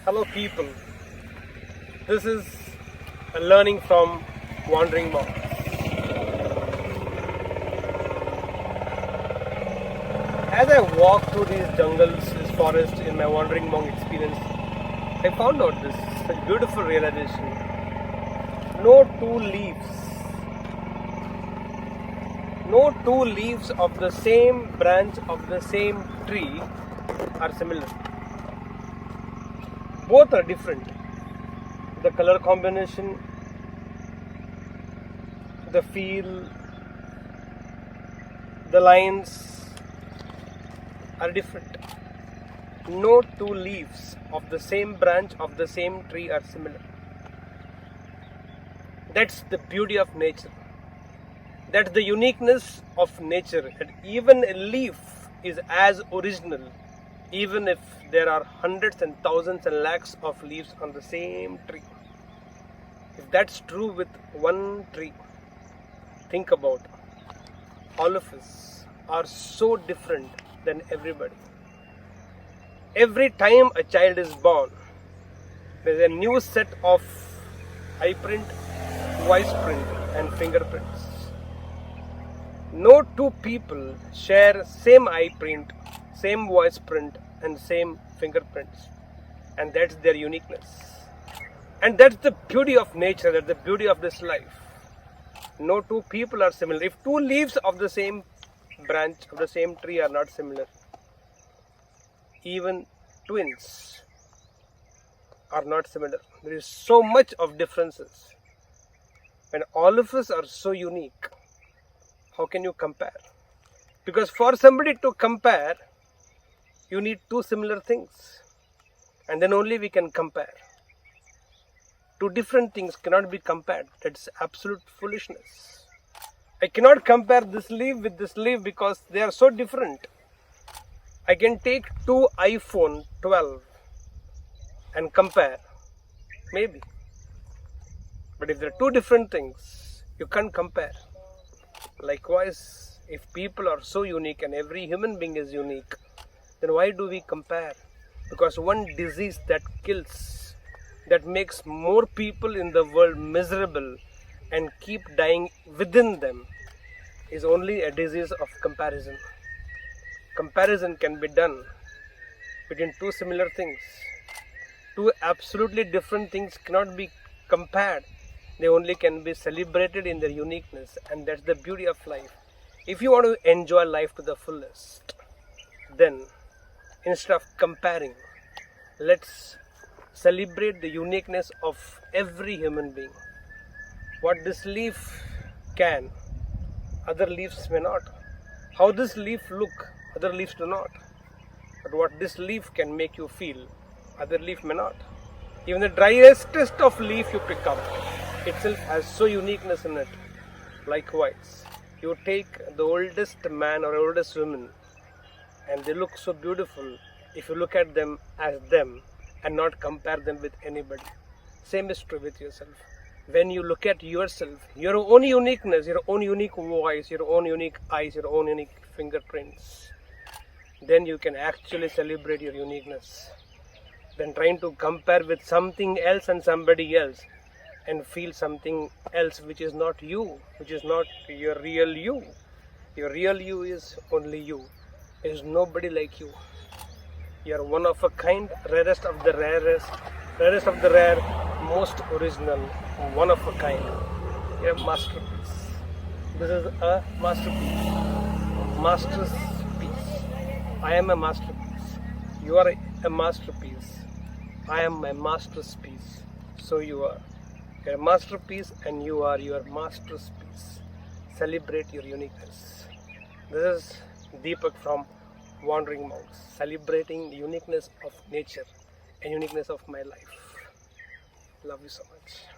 Hello people, this is a learning from Wandering Monk. As I walk through these jungles, this forest in my Wandering Monk experience, I found out this such beautiful realization. No two leaves of the same branch of the same tree are similar. Both are different. The color combination, the feel, the lines are different. No two leaves of the same branch of the same tree are similar. That's the beauty of nature. That's the uniqueness of nature. And even a leaf is as original, even if there are hundreds and thousands and lakhs of leaves on the same tree. If that's true with one tree, think about all of us are so different than everybody. Every time a child is born, there's a new set of eye print, voice print, and fingerprints. No two people share same eye print, same voice print, and same fingerprints, and that's their uniqueness. And that's the beauty of nature, that's the beauty of this life. No two people are similar. If two leaves of the same branch of the same tree are not similar, even twins are not similar. There is so much of differences. When all of us are so unique, how can you compare? Because for somebody to compare, you need two similar things, and then only we can compare. Two different things cannot be compared. That's absolute foolishness. I cannot compare this leaf with this leaf because they are so different. I can take two iPhone 12 and compare, maybe. But if there are two different things, you can't compare. Likewise, if people are so unique and every human being is unique, then why do we compare? Because one disease that kills, that makes more people in the world miserable and keep dying within them, is only a disease of comparison. Comparison can be done between two similar things. Two absolutely different things cannot be compared. They only can be celebrated in their uniqueness, and that's the beauty of life. If you want to enjoy life to the fullest, then instead of comparing, let's celebrate the uniqueness of every human being. What this leaf can, other leaves may not. How this leaf look, other leaves do not. But what this leaf can make you feel, other leaf may not. Even the driest of leaf you pick up itself has so uniqueness in it. Likewise, you take the oldest man or oldest woman, and they look so beautiful if you look at them as them and not compare them with anybody. Same is true with yourself. When you look at yourself, your own uniqueness, your own unique voice, your own unique eyes, your own unique fingerprints, then you can actually celebrate your uniqueness. Then trying to compare with something else and somebody else and feel something else which is not you, which is not your real you. Your real you is only you. There is nobody like you. You are one of a kind, rarest of the rarest, rarest of the rare, most original, one of a kind. You are a masterpiece. This is a masterpiece. Master's piece. I am a masterpiece. You are a masterpiece. I am my master's piece. So you are. You are a masterpiece and you are your master's piece. Celebrate your uniqueness. This is Deepak from Wandering Monks, celebrating the uniqueness of nature and uniqueness of my life. Love you so much.